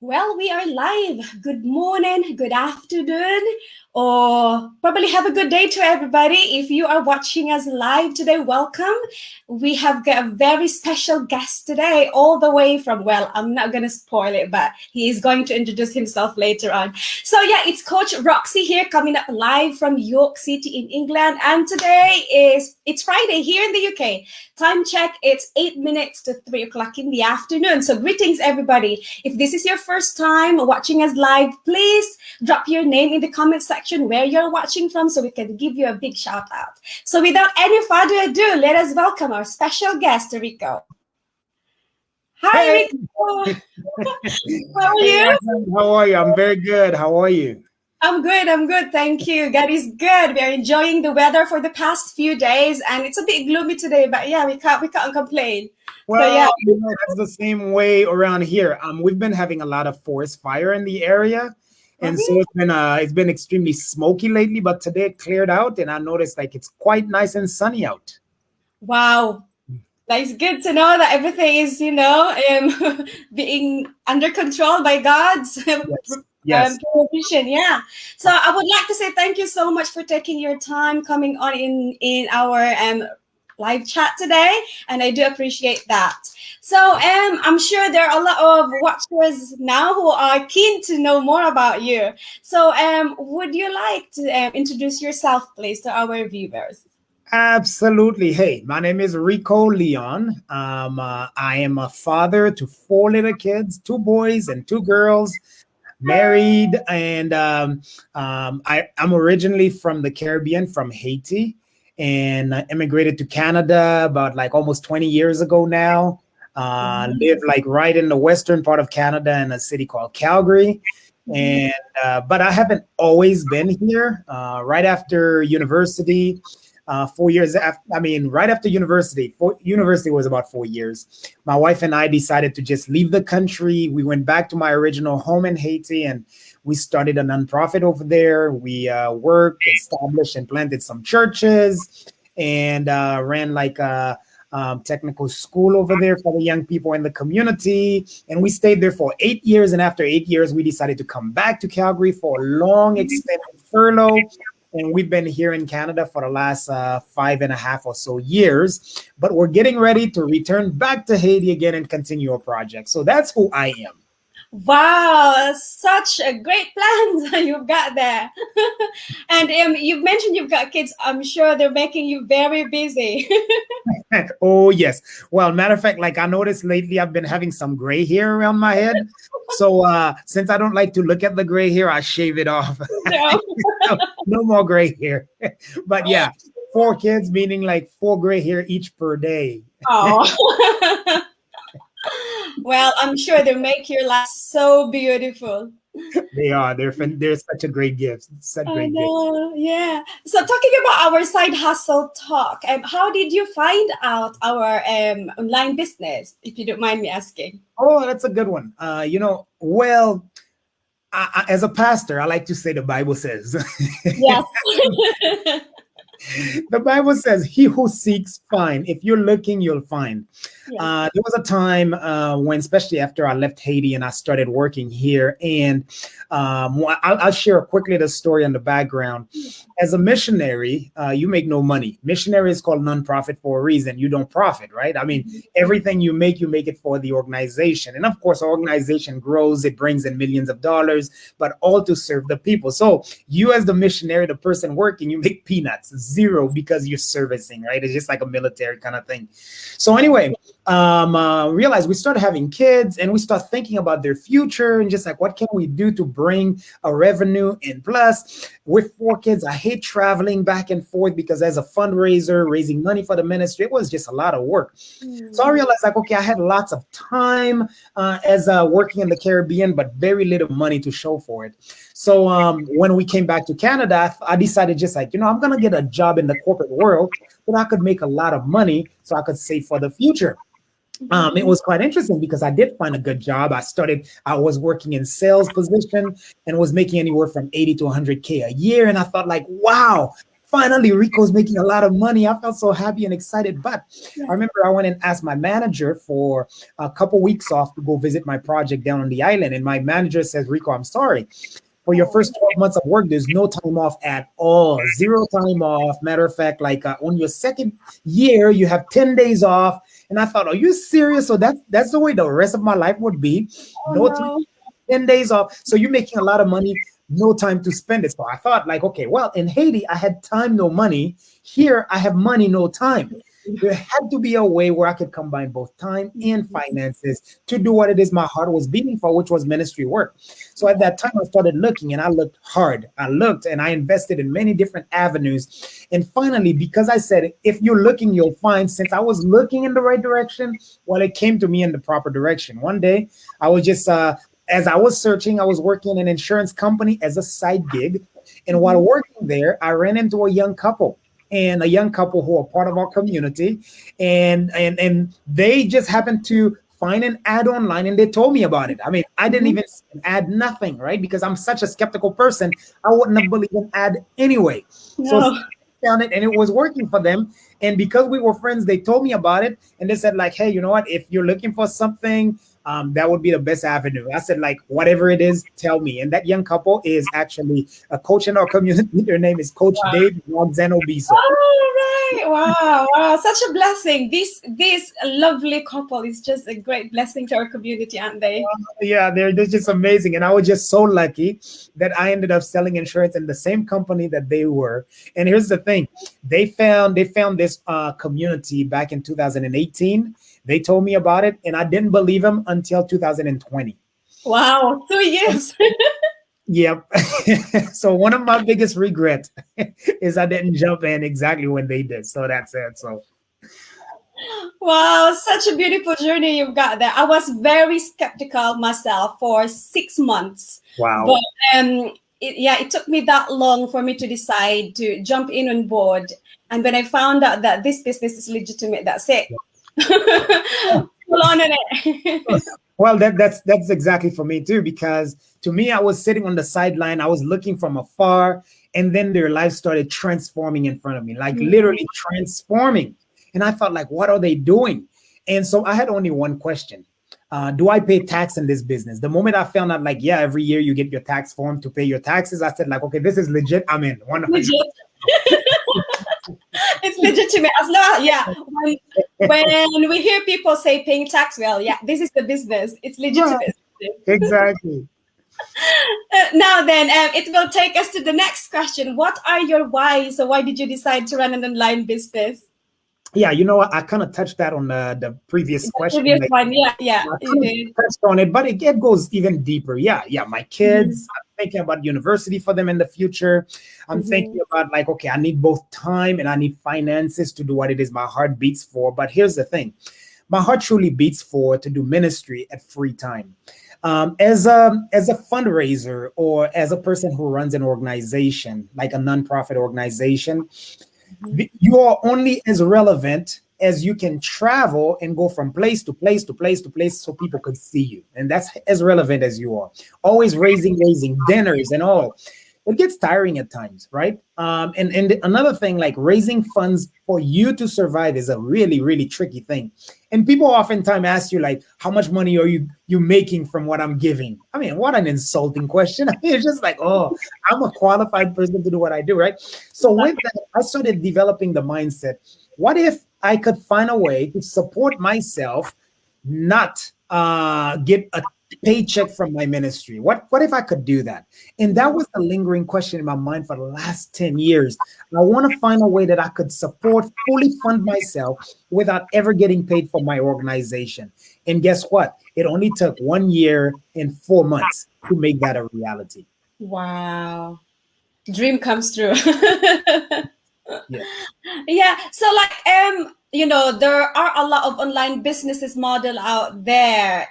Well, we are live. Good morning, good afternoon, or probably have a good day to everybody. If you are watching us live today, welcome. We have got a very special guest today, all the way from, well, I'm not going to spoil it, but he is going to introduce himself later on. So, yeah, it's Coach Roxy here coming up live from York City in England. And today it's Friday here in the UK. Time check, it's 8 minutes to 3 o'clock in the afternoon. So greetings, everybody. If this is your first time watching us live, please drop your name in the comment section where you're watching from so we can give you a big shout out. So without any further ado, let us welcome our special guest, Rico. Hi, Hey, Rico. How are hey, you? Adam, how are you? I'm very good. How are you? I'm good. I'm good. Thank you. God is good. We are enjoying the weather for the past few days, and it's a bit gloomy today, but yeah, we can't complain. So yeah. That's the same way around here. We've been having a lot of forest fire in the area, and so Okay. it's been extremely smoky lately. But today it cleared out, and I noticed like it's quite nice and sunny out. Wow. Like, it's good to know that everything is, being under control by God's Yes, yes, provision. Yeah. So I would like to say thank you so much for taking your time coming on in our live chat today, and I do appreciate that. So I'm sure there are a lot of watchers now who are keen to know more about you. So would you like to introduce yourself, please, to our viewers? absolutely. Hey, my name is Rico Leon. I am a father to four little kids, two boys and two girls, married, and I'm originally from the Caribbean, from Haiti, and I immigrated to Canada about like almost 20 years ago now. Live like right in the western part of Canada in a city called Calgary. And but I haven't always been here. Right after university, 4 years after, I mean, right after university, university was about 4 years. My wife and I decided to just leave the country. We went back to my original home in Haiti, and we started a nonprofit over there. We worked, established, and planted some churches, and ran like a technical school over there for the young people in the community. And we stayed there for 8 years. And after 8 years, we decided to come back to Calgary for a long extended furlough. And we've been here in Canada for the last 5.5 or so years. But we're getting ready to return back to Haiti again and continue our project. So that's who I am. Wow, such a great plan you've got there. And you've mentioned you've got kids. I'm sure they're making you very busy. Oh, yes. Well, matter of fact, like I noticed lately, I've been having some gray hair around my head. So since I don't like to look at the gray hair, I shave it off. So, No, no more gray hair. But yeah, four kids, meaning like four gray hair each per day. oh. Well, I'm sure they make your life so beautiful. They are. They're such a great gift. Such I great gift. know, yeah. So talking about our side hustle talk, how did you find out our online business, if you don't mind me asking? Oh, that's a good one. Well, as a pastor, I like to say the Bible says. Yes. The Bible says, "He who seeks find. If you're looking, you'll find." Yes. There was a time when, especially after I left Haiti and I started working here, and I'll share quickly the story and the background. As a missionary, you make no money. Missionary is called nonprofit for a reason. You don't profit, right? I mean, everything you make it for the organization, and of course, our organization grows. It brings in millions of dollars, but all to serve the people. So you, as the missionary, the person working, you make peanuts, zero, because you're servicing, right? It's just like a military kind of thing. So anyway, realized we started having kids and we start thinking about their future and just like, what can we do to bring a revenue in? Plus, with four kids, I hate traveling back and forth because as a fundraiser, raising money for the ministry, it was just a lot of work. So I realized like, okay, I had lots of time as working in the Caribbean, but very little money to show for it. So when we came back to Canada, I decided just like, I'm going to get a job in the corporate world so I could make a lot of money so I could save for the future. It was quite interesting because I did find a good job. I was working in sales position and was making anywhere from 80 to 100K a year. And I thought like, wow, finally Rico's making a lot of money. I felt so happy and excited. But I remember I went and asked my manager for a couple weeks off to go visit my project down on the island. And my manager says, Rico, I'm sorry. For your first 12 months of work, there's no time off at all. Zero time off. Matter of fact, like on your second year, you have 10 days off. And I thought, are you serious? So that's the way the rest of my life would be. Oh No time, no. 10 days off. So you're making a lot of money, no time to spend it. So I thought, like, okay, well, in Haiti, I had time, no money. Here, I have money, no time. There had to be a way where I could combine both time and finances to do what it is my heart was beating for, which was ministry work. So at that time, I started looking and I looked hard. I looked and I invested in many different avenues. And finally, because I said, if you're looking, you'll find, since I was looking in the right direction, well, it came to me in the proper direction. One day, I was just, as I was searching, I was working in an insurance company as a side gig. And while working there, I ran into a young couple who are part of our community, and they just happened to find an ad online and they told me about it. I mean, I didn't even see an ad, nothing, right? Because I'm such a skeptical person, I wouldn't have believed an ad anyway. So No. found it and it was working for them. And because we were friends, they told me about it and they said, like, hey, you know what? If you're looking for something, that would be the best avenue. I said, like, whatever it is, tell me. And that young couple is actually a coach in our community. Their name is Coach Dave Roxano Biso. All right. Wow. Wow. Such a blessing. This lovely couple is just a great blessing to our community, aren't they? Yeah, they're just amazing. And I was just so lucky that I ended up selling insurance in the same company that they were. And here's the thing. They found this community back in 2018. They told me about it and I didn't believe them until 2020. Wow. 2 years. Yep. So one of my biggest regrets is I didn't jump in exactly when they did. So that's it. So Wow, such a beautiful journey you've got there. I was very skeptical myself for 6 months, wow. but it took me that long for me to decide to jump in on board. And when I found out that this business is legitimate, that's it. Full on in it. Well, that's exactly for me too, because to me, I was sitting on the sideline, I was looking from afar, and then their life started transforming in front of me, like literally transforming. And I felt like, what are they doing? And so I had only one question. Do I pay tax in this business? The moment I found out, like, yeah, every year you get your tax form to pay your taxes, I said, like, okay, this is legit. I'm in 100. Legit. It's legitimate as long, yeah. When we hear people say paying tax, well, yeah, this is the business. It's legitimate. Exactly. Now then, it will take us to the next question. What are your whys? So why did you decide to run an online business? Yeah, you know what? I kind of touched that on the previous The question. previous Like, one, yeah, I you kind did. of touched on it, but it goes even deeper. Yeah, my kids. I'm thinking about university for them in the future. I'm thinking about, like, okay, I need both time and I need finances to do what it is my heart beats for. But here's the thing. My heart truly beats for to do ministry at free time. As a fundraiser or as a person who runs an organization, like a nonprofit organization, you are only as relevant as you can travel and go from place to place to place to place so people could see you. And that's as relevant as you are. Always raising dinners and all. It gets tiring at times, right? And another thing, like raising funds for you to survive is a really, really tricky thing. And people oftentimes ask you, like, how much money are you making from what I'm giving? I mean, what an insulting question. I mean, it's just like, oh, I'm a qualified person to do what I do, right? So with that, I started developing the mindset. What if I could find a way to support myself, not get a paycheck from my ministry? What if I could do that? And that was the lingering question in my mind for the last 10 years. I want to find a way that I could fully fund myself without ever getting paid for my organization. And guess what? It only took 1 year and 4 months to make that a reality. Wow. Dream comes true. Yeah. Yeah. So there are a lot of online businesses model out there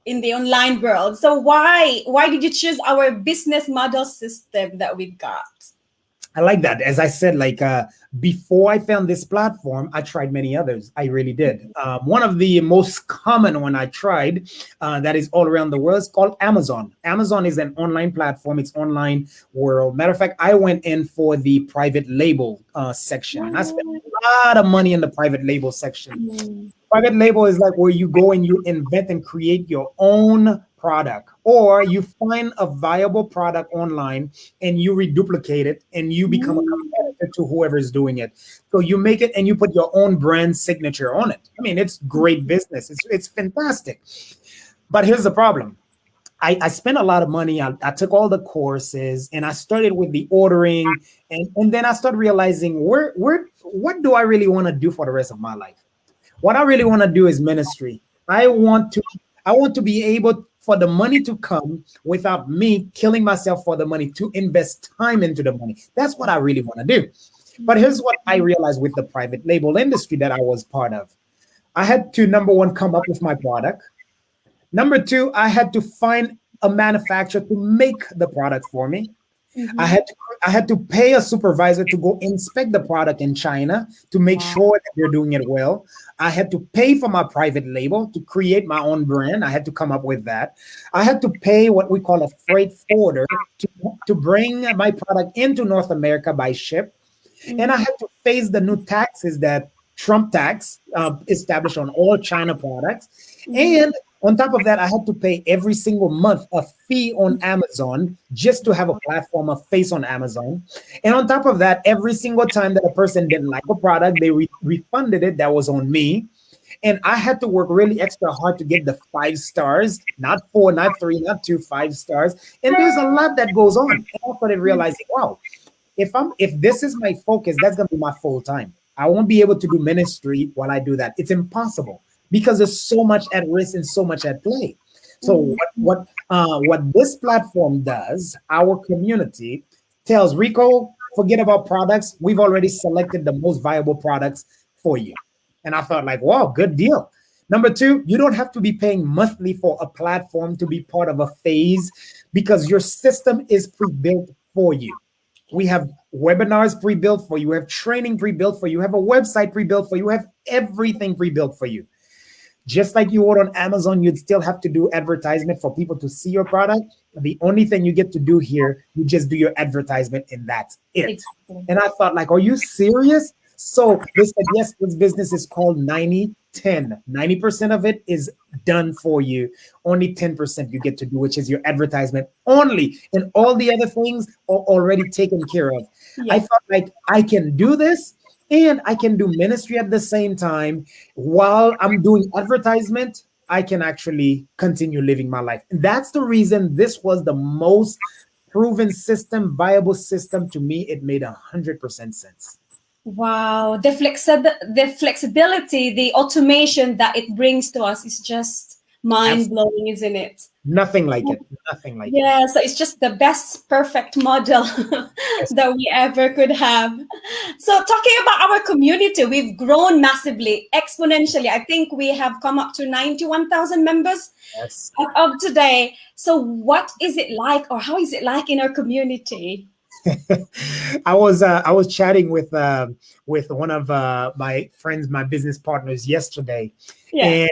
in the online world. So why did you choose our business model system that we've got? I like that. As I said, like before I found this platform, I tried many others. I really did. One of the most common one I tried that is all around the world is called Amazon. Amazon is an online platform. It's online world. Matter of fact, I went in for the private label section, and I spent a lot of money in the private label section. Mm, Private label is like where you go and you invent and create your own product, or you find a viable product online and you reduplicate it and you become a mm, competitor to whoever is doing it. So you make it and you put your own brand signature on it. I mean, it's great business. It's fantastic. But here's the problem. I spent a lot of money. I took all the courses and I started with the ordering, and then I started realizing where what do I really want to do for the rest of my life? What I really want to do is ministry. I want to be able for the money to come without me killing myself for the money, to invest time into the money. That's what I really want to do. But here's what I realized with the private label industry that I was part of. I had to, number one, come up with my product. Number two, I had to find a manufacturer to make the product for me. I mhm. had to I had to pay a supervisor to go inspect the product in China to make Wow. sure that they're doing it well. I had to pay for my private label to create my own brand. I had to come up with that. I had to pay what we call a freight forwarder to bring my product into North America by ship. And I Mhm, had to face the new taxes that Trump tax established on all China products. mhm, And on top of that, I had to pay every single month a fee on Amazon just to have a platform, a face on Amazon. And on top of that, every single time that a person didn't like a product, they refunded it. That was on me. And I had to work really extra hard to get the 5 stars, not four, not three, not two, 5 stars. And there's a lot that goes on. And I started realizing, wow, if this is my focus, that's gonna be my full time. I won't be able to do ministry while I do that. It's impossible because there's so much at risk and so much at play. So mhm. what this platform does, our community tells Rico, forget about products. We've already selected the most viable products for you. And I thought, like, wow, good deal. Number two, you don't have to be paying monthly for a platform to be part of a phase because your system is pre-built for you. We have webinars pre-built for you. We have training pre-built for you. We have a website pre-built for you. We have everything pre-built for you. Just like you would on Amazon, you'd still have to do advertisement for people to see your product. The only thing you get to do here, you just do your advertisement and that's it. Exactly. And I thought, like, are you serious? So they said, yes, this business is called 90-10. 90% of it is done for you. Only 10% you get to do, which is your advertisement only. And all the other things are already taken care of. I Yes. thought, like, I can do this and I can do ministry at the same time while I'm doing advertisement. I can actually continue living my life. And that's the reason this was the most proven system, viable system to me. It made 100% sense. Wow. The flexibility, the automation that it brings to us is just mind Absolutely blowing, isn't it? nothing like it. Nothing like it. Yeah, so it's just the best perfect model Yes. that we ever could have. So, talking about our community, we've grown massively, exponentially. I think we have come up to 91,000 members Yes. as of today. So, what is it like, or how is it like in our community? I was chatting with one of my friends, my business partners yesterday, Yeah.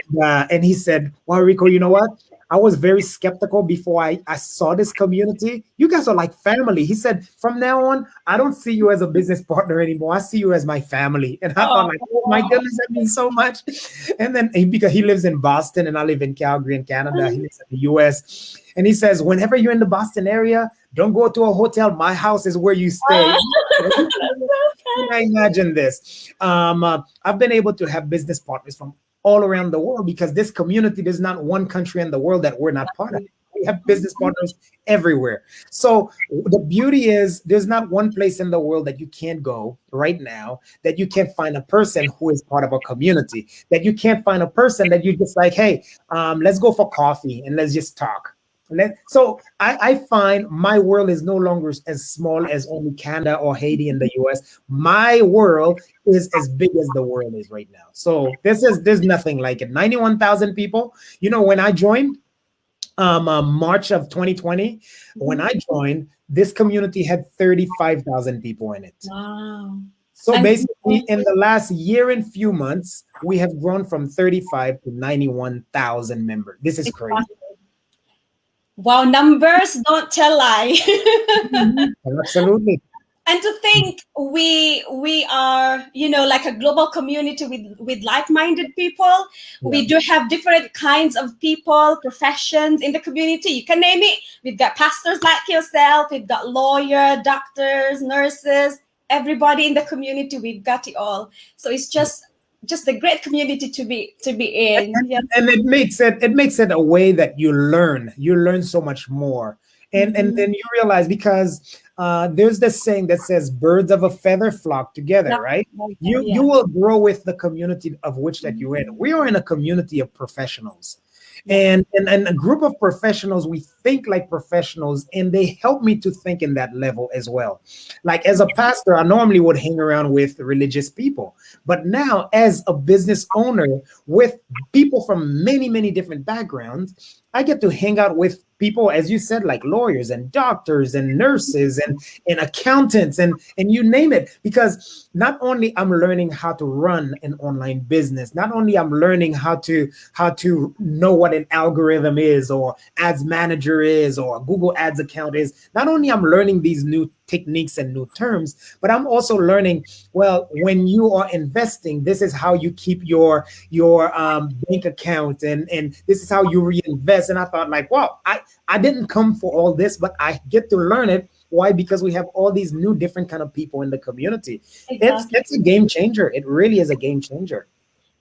and he said, "Well, Rico, you know what? I was very skeptical before I saw this community. You guys are like family." He said, "From now on, I don't see you as a business partner anymore. I see you as my family." And I thought, Oh, like, "Oh my goodness, that means so much." And then because he lives in Boston and I live in Calgary in Canada, he lives in the U.S. And he says, whenever you're in the Boston area, don't go to a hotel. My house is where you stay. Can I imagine this? I've been able to have business partners from all around the world because this community, there's not one country in the world that we're not part of. We have business partners everywhere. So the beauty is there's not one place in the world that you can't go right now that you can't find a person who is part of a community, that you can't find a person that you just like, hey, let's go for coffee and let's just talk. So I find my world is no longer as small as only Canada or Haiti in the US. My world is as big as the world is right now. So there's nothing like it. 91,000 people. You know, when I joined, March of 2020, when I joined, this community had 35,000 people in it. Wow. So And basically, in the last year and few months, we have grown from 35 to 91,000 members. This is crazy. wow, numbers don't tell lie. Mhm. Absolutely. And to think we are, like a global community with like-minded people. Yeah. We do have different kinds of people, professions in the community, you can name it. We've got pastors like yourself, we've got lawyer, doctors, nurses, everybody in the community. We've got it all. So it's just a great community to be in. Yeah. And it makes it a way that you learn so much more, and Mhm. then you realize, because there's this saying that says birds of a feather flock together, Yeah. right? you Yeah. you will grow with the community of which that you're in. Mhm. We are in a community of professionals, Yeah. and a group of professionals. We think like professionals, and they help me to think in that level as well. Like, as a pastor, I normally would hang around with religious people, but now as a business owner with people from many, many different backgrounds, I get to hang out with people, as you said, like lawyers and doctors and nurses and accountants and you name it. Because not only I'm learning how to run an online business, not only I'm learning how to know what an algorithm is, or ads manager is, or a Google Ads account is. Not only I'm learning these new techniques and new terms, but I'm also learning, well, when you are investing, this is how you keep your bank account, and this is how you reinvest. And I thought, like, wow, I didn't come for all this, but I get to learn it. Why? Because we have all these new different kind of people in the community. it's Exactly. it's a game changer. It really is a game changer.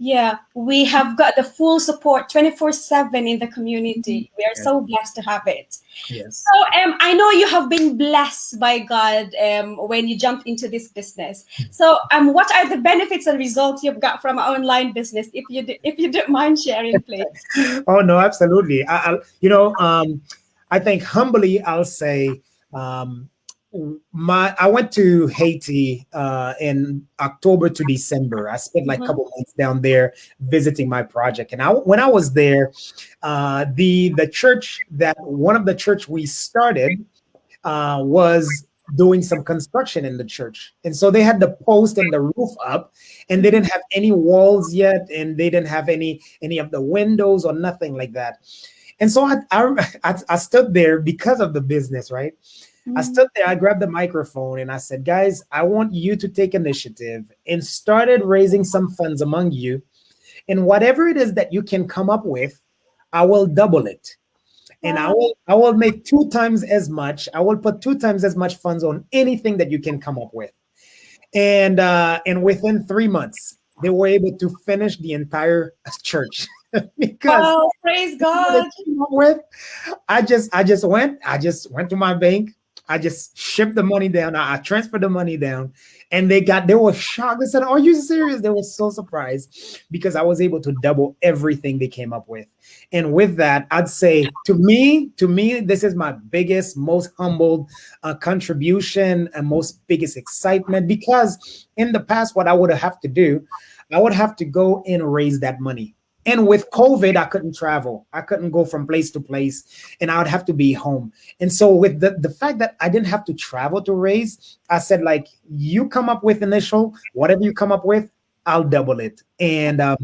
Yeah, we have got the full support 24/7 in the community. We are Yes. so blessed to have it. Yes. So, I know you have been blessed by God when you jumped into this business. So, what are the benefits and results you've got from our online business? If you don't mind sharing, please. Oh no, absolutely. I think humbly I'll say, um, I went to Haiti in October to December. I spent like a Mhm. couple months down there visiting my project, and when I was there, the church, that one of the church we started was doing some construction in the church. And so they had the post and the roof up, and they didn't have any walls yet, and they didn't have any of the windows or nothing like that. And so I stood there because of the business, right? I Mhm. stood there, I grabbed the microphone, and I said, guys, I want you to take initiative, and started raising some funds among you. And whatever it is that you can come up with, I will double it, and I Wow. will I will make two times as much. I will put two times as much funds on anything that you can come up with. And within 3 months, they were able to finish the entire church because Wow, praise what they God. came up with, I just went to my bank. I just shipped the money down. I transferred the money down, and they were shocked. They said, "Are you serious?" They were so surprised because I was able to double everything they came up with. And with that, I'd say, to me, this is my biggest, most humbled contribution and most biggest excitement. Because in the past, what I would have to do, I would have to go and raise that money. And with COVID, I couldn't travel. I couldn't go from place to place, and I would have to be home. And so, with the fact that I didn't have to travel to raise, I said, like, you come up with initial, whatever you come up with, I'll double it. And I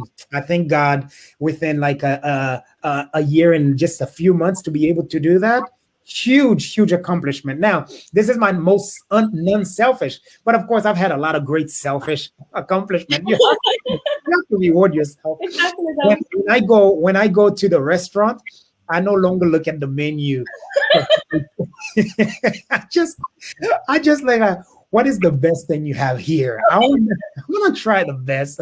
thank God, within like a year and just a few months, to be able to do that. Huge, huge accomplishment. Now, this is my most non-selfish, but of course, I've had a lot of great selfish accomplishment. You have to reward yourself. Exactly. When I go to the restaurant, I no longer look at the menu. I just I just like, what is the best thing you have here? I want to try the best.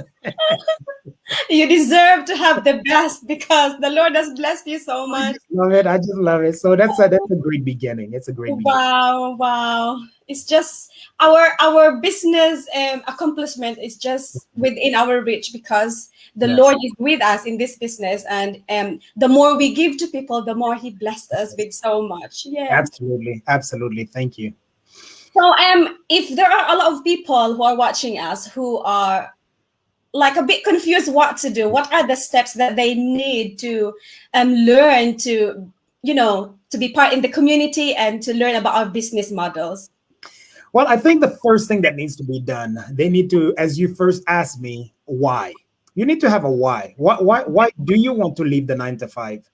You deserve to have the best because the Lord has blessed you so I much. just love it. I just love it. So that's a great beginning. It's a great beginning. Wow, wow. It's just our business accomplishment is just within our reach because the Yes. Lord is with us in this business, and the more we give to people, the more He blessed us with so much. Yeah. Absolutely. Absolutely. Thank you. So if there are a lot of people who are watching us who are like a bit confused what to do, what are the steps that they need to learn to to be part in the community and to learn about our business models? Well, I think the first thing that needs to be done, they need to, as you first asked me, why? You need to have a why. Why do you want to leave the 9 to 5?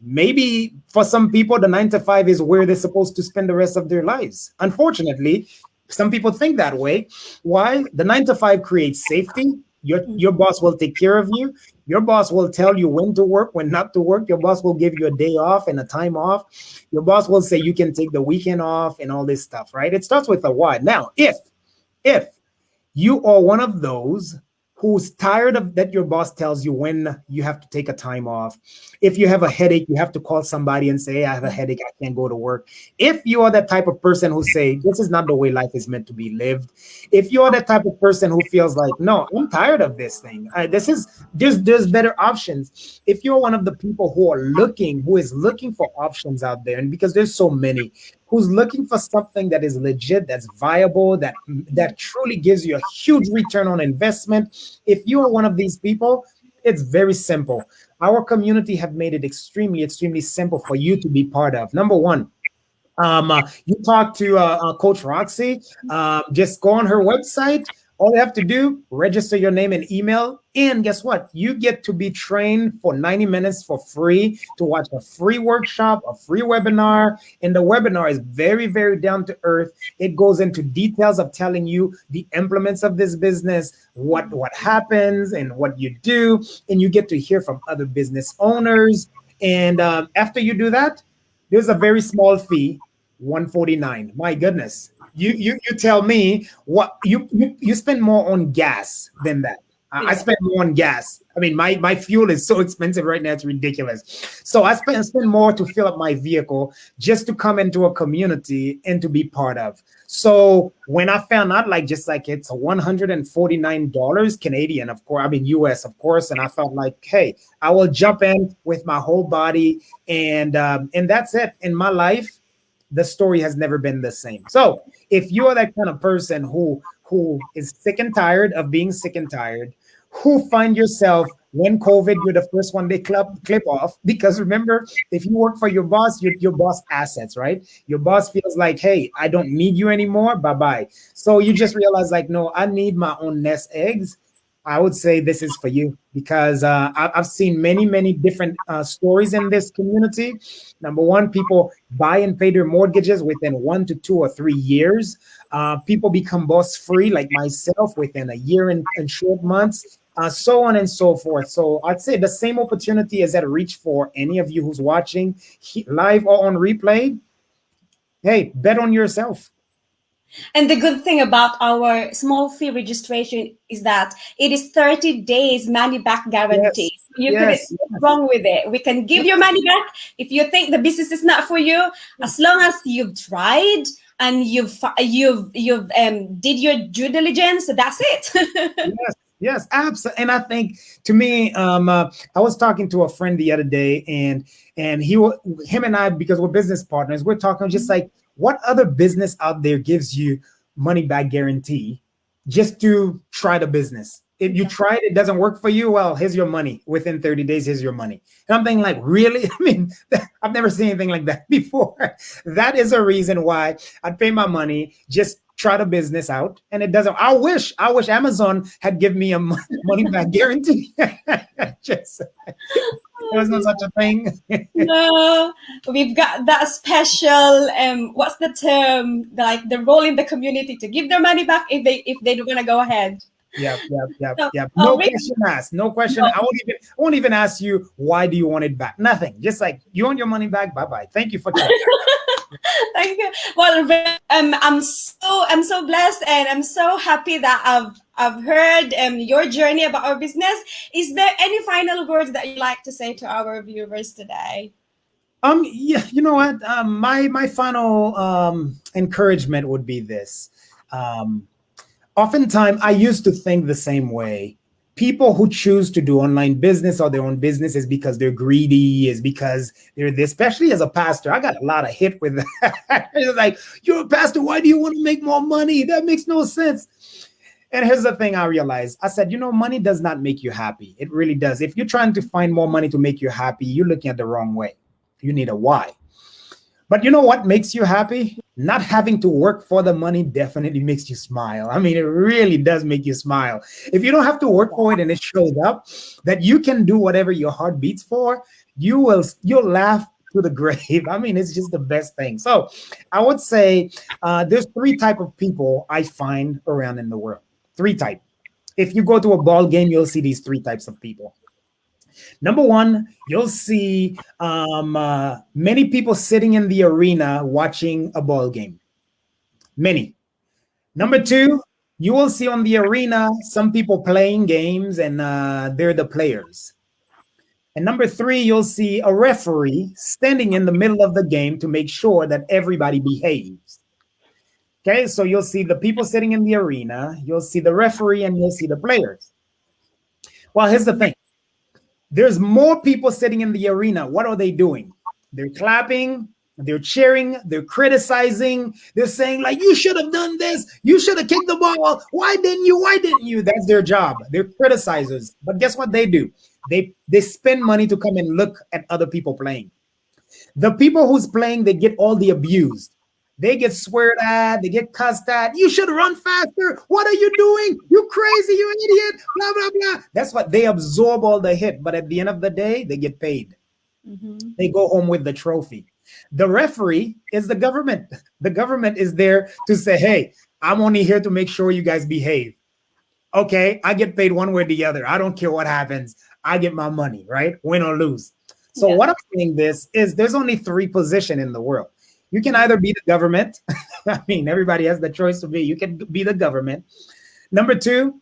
Maybe for some people, the 9 to 5 is where they're supposed to spend the rest of their lives. Unfortunately, some people think that way. Why? The 9 to 5 creates safety. Your boss will take care of you. Your boss will tell you when to work, when not to work. Your boss will give you a day off and a time off. Your boss will say you can take the weekend off and all this stuff, right? It starts with a why. Now, if you are one of those who's tired of that your boss tells you when you have to take a time off. If you have a headache, you have to call somebody and say, hey, I have a headache, I can't go to work. If you are that type of person who say, this is not the way life is meant to be lived. If you are that type of person who feels like, no, I'm tired of this thing. There's better options. If you're one of the people who is looking for options out there, and because there's so many, who's looking for something that is legit, that's viable, that truly gives you a huge return on investment. If you are one of these people, it's very simple. Our community have made it extremely, extremely simple for you to be part of. Number one, you talk to Coach Roxy. Just go on her website. All you have to do, register your name and email. And guess what? You get to be trained for 90 minutes for free to watch a free workshop, a free webinar. And the webinar is very, very down to earth. It goes into details of telling you the implements of this business, what happens and what you do. And you get to hear from other business owners. And after you do that, there's a very small fee, 149. My goodness. You tell me what you spend more on gas than that. I spend more on gas. I mean, my fuel is so expensive right now, it's ridiculous. So I spend more to fill up my vehicle just to come into a community and to be part of. So when I found out, just like it's $149 Canadian, of course, I mean US, of course, and I felt like, hey, I will jump in with my whole body, and that's it. In my life, the story has never been the same. So if you are that kind of person who is sick and tired of being sick and tired, who find yourself when COVID, you're the first one they clip off, because remember, if you work for your boss, your boss assets, right? Your boss feels like, hey, I don't need you anymore, bye-bye. So you just realize like, no, I need my own nest eggs. I would say this is for you, because I've seen many, many different stories in this community. Number one, people buy and pay their mortgages within 1 to 2 or 3 years. People become boss free, like myself, within a year and short months, so on and so forth. So I'd say the same opportunity is at reach for any of you who's watching live or on replay. Hey, bet on yourself. And the good thing about our small fee registration is that it is 30 days money back guarantee. Yes, You couldn't yes, go wrong with it. We can give your money back if you think the business is not for you, as long as you've tried and you've did your due diligence. That's it. yes, yes, absolutely. And I think, to me, I was talking to a friend the other day, and him and I, because we're business partners, we're talking just like, what other business out there gives you money back guarantee just to try the business? If you try it, it doesn't work for you, well, here's your money. Within 30 days, here's your money. And I'm thinking like, really? I mean, I've never seen anything like that before. That is a reason why I'd pay my money, just try the business out. And it doesn't, I wish Amazon had given me a money back guarantee. Just, there's no such a thing. No, we've got that special what's the term, like the role in the community to give their money back if they don't want to go ahead. Yep. So, No Rick, question asked. No question. I won't even ask you, why do you want it back? Nothing. Just like, you want your money back? Bye-bye. Thank you for checking. thank you. Well, Rick, I'm so blessed, and I'm so happy that I've heard your journey about our business. Is there any final words that you like to say to our viewers today? Yeah, you know what? My final encouragement would be this. Oftentimes, I used to think the same way. People who choose to do online business or their own business is because they're greedy, is because they're this, especially as a pastor. I got a lot of hit with that. It's like, you're a pastor, why do you want to make more money? That makes no sense. And here's the thing I realized. I said, money does not make you happy. It really does. If you're trying to find more money to make you happy, you're looking at the wrong way. You need a why. But you know what makes you happy? Not having to work for the money definitely makes you smile. I mean, it really does make you smile. If you don't have to work for it and it shows up that you can do whatever your heart beats for, you'll laugh to the grave. I mean, it's just the best thing. So I would say there's three type of people I find around in the world. Three type. If you go to a ball game, you'll see these three types of people. Number one, you'll see many people sitting in the arena watching a ball game. Many. Number two, you will see on the arena some people playing games and they're the players. And number three, you'll see a referee standing in the middle of the game to make sure that everybody behaves. Okay, so you'll see the people sitting in the arena, you'll see the referee, and you'll see the players. Well, here's the thing. There's more people sitting in the arena. What are they doing? They're clapping, they're cheering, they're criticizing, they're saying, like, you should have done this, you should have kicked the ball. Why didn't you? Why didn't you? That's their job. They're criticizers. But guess what they do? They spend money to come and look at other people playing. The people who's playing, they get all the abused. They get sweared at, they get cussed at. You should run faster. What are you doing? You crazy, you idiot, blah, blah, blah. That's what they absorb all the hit. But at the end of the day, they get paid. Mm-hmm. They go home with the trophy. The referee is the government. The government is there to say, hey, I'm only here to make sure you guys behave. Okay, I get paid one way or the other. I don't care what happens. I get my money, right? Win or lose. So what I'm saying this is there's only three positions in the world. You can either be the government. I mean, everybody has the choice to be. You can be the government. Number two,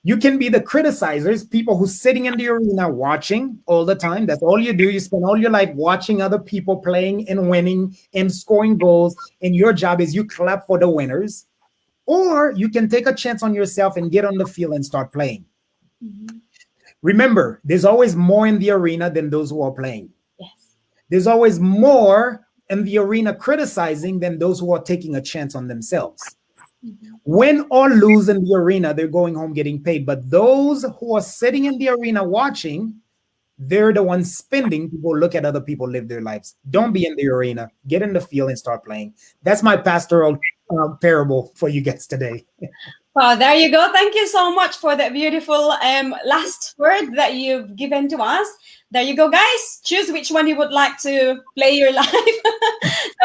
you can be the criticizers, people who's sitting in the arena watching all the time. That's all you do. You spend all your life watching other people playing and winning and scoring goals. And your job is you clap for the winners. Or you can take a chance on yourself and get on the field and start playing. Mm-hmm. Remember, there's always more in the arena than those who are playing. Yes. There's always more in the arena criticizing than those who are taking a chance on themselves. Mm-hmm. Win or lose in the arena, they're going home getting paid. But those who are sitting in the arena watching, they're the ones spending to go look at other people live their lives. Don't be in the arena. Get in the field and start playing. That's my pastoral parable for you guys today. Well, there you go. Thank you so much for that beautiful last word that you've given to us. There you go, guys. Choose which one you would like to play your life.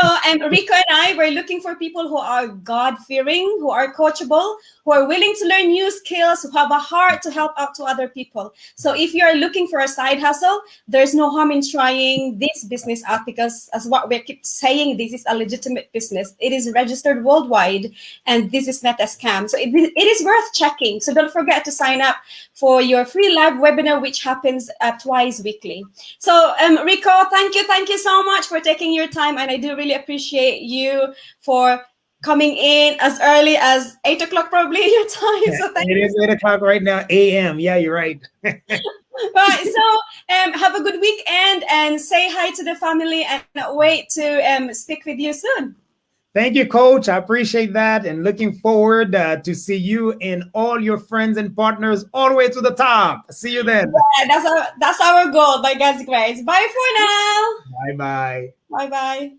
So, Rico and I were looking for people who are God-fearing, who are coachable, who are willing to learn new skills, who have a heart to help out to other people. So if you're looking for a side hustle, there's no harm in trying this business out because, as what we keep saying, this is a legitimate business. It is registered worldwide, and this is not a scam. So it is worth checking. So don't forget to sign up for your free live webinar, which happens twice weekly. So Rico, thank you so much for taking your time, and I do really appreciate you for coming in as early as 8 o'clock probably your time. Yeah, so it is 8 o'clock right now, a.m. Yeah, you're right. Right, so have a good weekend and say hi to the family and wait to speak with you soon. Thank you, Coach. I appreciate that, and looking forward to see you and all your friends and partners all the way to the top. See you then. Yeah, that's our goal by God's grace. Bye for now. Bye-bye. Bye-bye.